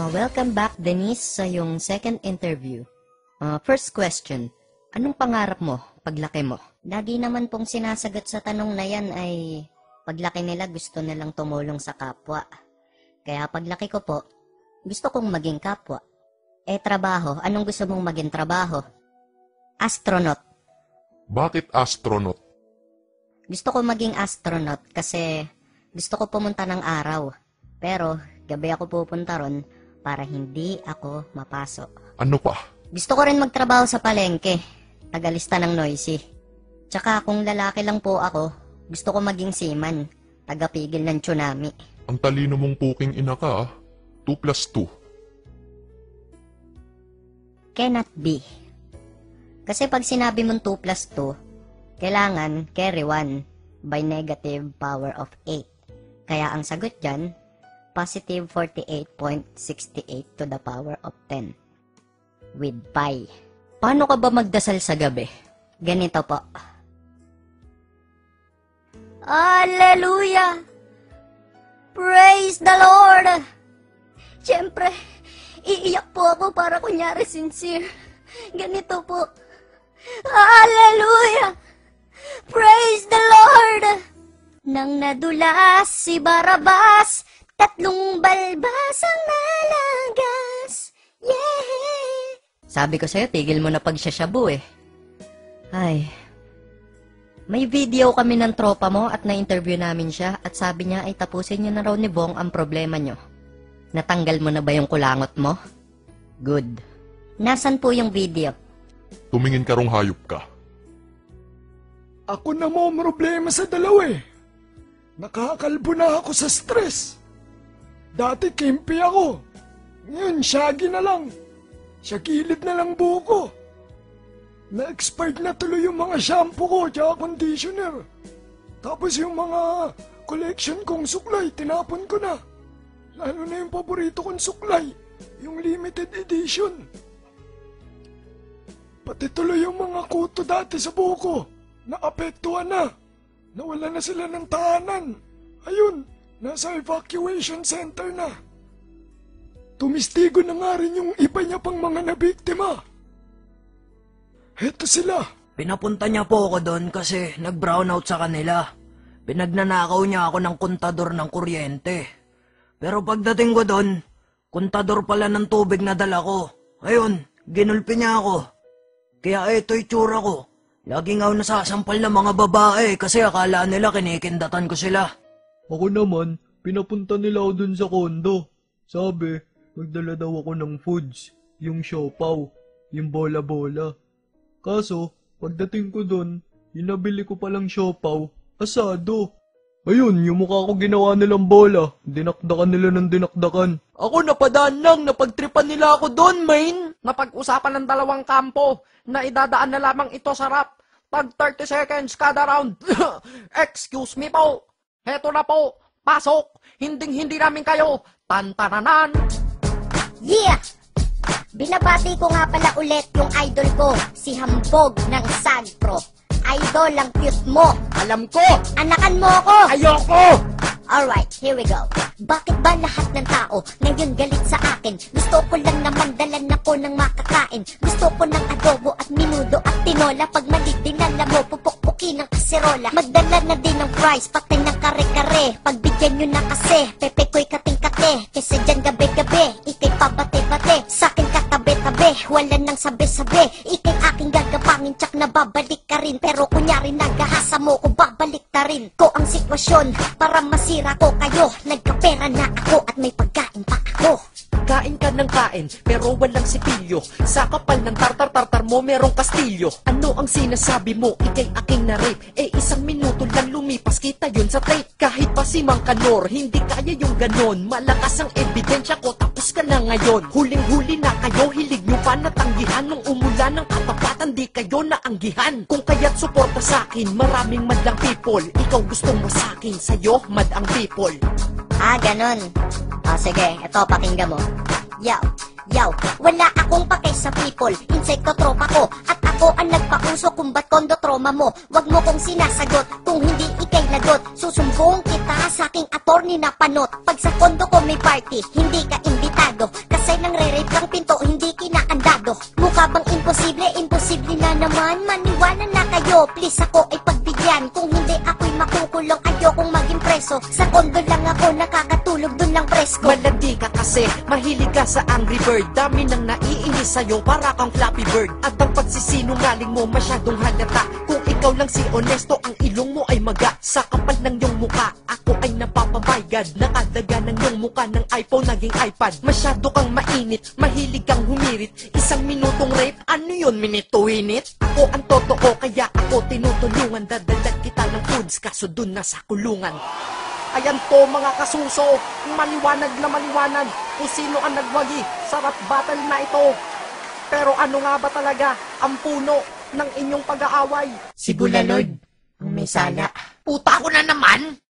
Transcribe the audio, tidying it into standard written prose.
Welcome back, Denise, sa yung second interview. First question, anong pangarap mo paglaki mo? Lagi naman pong sinasagot sa tanong na yan ay paglaki nila gusto nilang tumulong sa kapwa. Kaya paglaki ko po, gusto kong maging kapwa. Trabaho, anong gusto mong maging trabaho? Astronaut. Bakit astronaut? Gusto ko maging astronaut kasi gusto ko pumunta ng araw. Pero gabi ako pupunta ron para hindi ako mapasok. Ano pa? Gusto ko rin magtrabaho sa palengke, tagalista ng noisy. Tsaka kung lalaki lang po ako, gusto ko maging seaman, tagapigil ng tsunami. Ang talino mong puking ina ka, 2 plus 2. Cannot be. Kasi pag sinabi mong 2 plus 2, kailangan carry 1 by negative power of 8. Kaya ang sagot dyan, positive 48.68 to the power of 10. With pi. Paano ka ba magdasal sa gabi? Ganito po. Hallelujah! Praise the Lord! Siyempre, iiyak po ako para kunyari sincere. Ganito po. Hallelujah! Praise the Lord! Nang nadulas si Barabas, 3 balbas ang nalagas. Yeah! Sabi ko sa'yo, tigil mo na pagsasyabu eh. Ay, may video kami ng tropa mo at na-interview namin siya at sabi niya ay tapusin niyo na raw ni Bong ang problema niyo. Natanggal mo na ba yung kulangot mo? Good. Nasaan po yung video? Tumingin ka rong hayop ka. Ako na mo problema sa dalawa eh. Nakakalbo na ako sa stress. Dati kimpi ako. Ngayon, shaggy na lang. Sa gilid na lang buko. Na-expired na tuloy yung mga shampoo ko tsaka conditioner. Tapos yung mga collection kong suklay, tinapon ko na. Lalo na yung paborito kong suklay, yung limited edition. Pati tuloy yung mga kuto dati sa buko, naapektuhan na. Nawala na sila ng tahanan. Ayun, nasa evacuation center na. Tumistigo na nga rin yung iba niya pang mga nabiktima. Heto sila. Pinapunta niya po ako doon kasi nag-brownout sa kanila. Pinagnanakaw niya ako ng kontador ng kuryente. Pero pagdating ko doon, kontador pala ng tubig na dala ko. Ayun, ginulpi niya ako. Kaya ito'y tsura ko. Lagi nga nasasampal ng mga babae kasi akala nila kinikindatan ko sila. Ako naman, pinapunta nila ako dun sa kondo. Sabi, magdala daw ako ng foods, yung siopaw, yung bola-bola. Kaso, pagdating ko dun, yung nabili ko palang siopaw, asado. Ayun, yung mukha ko ginawa nilang bola, dinakdakan nila ng dinakdakan. Ako napadaan lang, napagtripan nila ako doon, main. Napag-usapan ng dalawang kampo na idadaan na lamang ito sa rap. Tag 30 seconds kada round. Excuse me po. Heto na po. Pasok. Hinding-hindi namin kayo. Tantananan. Yeah! Binabati ko nga pala ulit yung idol ko, si Hambog ng Sagpro. Idol, ang cute mo. Alam ko. Anakan mo ako. Ayoko. Alright, here we go. Bakit ba lahat ng tao ngayon galit sa akin? Gusto ko lang naman dalan ako ng makakain. Gusto ko ng adobo at minudo at tinola. Pag mali dinala mo, pupukpukin ng kaserola. Magdala na din ng fries, pati ng kare-kare. Pagbigyan nyo na kasi, pepe ko'y kating-kate. Kasi dyan gabi-gabi, ikay pabate-bate. Sa'kin katabi-tabi, wala nang sabi-sabi. Ikay aking gagapangin, tsak na babalik ka rin. Pero kunyari nagahasa mo ko, babalik ta rin. Ko ang sitwasyon, para masira ko kayo. Nagkapera na ako at may pagkain pa ako. Kain ka ng kain, pero walang sipilyo. Sa kapal ng tartar-tartar mo, merong kastilyo. Ano ang sinasabi mo? Ikay aking na-rape. 1 minuto lang lumipas, kita yun sa tape. Kahit pa si Mang Kanor, hindi kaya yung ganon. Malakas ang ebidensya ko, tapos ka na ngayon. Huling-huli na kayo, hilig nyo pa natanggihan. Nung umulan ng katapatan, di kayo naanggihan. Kung kaya't suporta sa'kin, maraming madlang people. Ikaw gusto mo sa'kin, sa'yo mad ang people. Ganon. Sige, eto pakinggan mo. Yo, Yaw, wala akong pakay sa people, insekto tropa ko. At ako ang nagpauso kung ba't kondo trauma mo. Wag mo kong sinasagot kung hindi ikay lagot. Susumbong kita sa aking attorney na panot. Pag sa kondo ko may party, hindi ka imbitado. Kasi nang re-rape kang pinto, hindi kinaandado. Mukha bang imposible? Imposible na naman. Maniwala na kayo, please ako ay pagbigyan. Kung hindi ako'y makukulong, ayokong maging preso. Sa kondo lang ako nakakatulog, dun lang presko. Malandi ka kasi, mahilig ka sa Angry Bird. Dami nang naiinis sa'yo, para kang Flappy Bird. At ang pagsisinungaling mo masyadong halata. Kung ikaw lang si honesto, ang ilong mo ay maga. Sa kapal ng iyong muka, ako ay napapabaygad. Nakadaga ng iyong muka ng iPhone naging iPad. Masyado kang mainit, mahilig kang humirit. Isang minutong rape, ano yun, minute to minute? Ako ang totoo, kaya ako tinutulungan. Dadalag kita ng foods, kaso dun na sa kulungan. Ayan to mga kasuso, maliwanag na maliwanag kung sino ang nagwagi sa rap battle na ito. Pero ano nga ba talaga ang puno ng inyong pag-aaway? Si Bulalord, ang may sala. Puta ko na naman!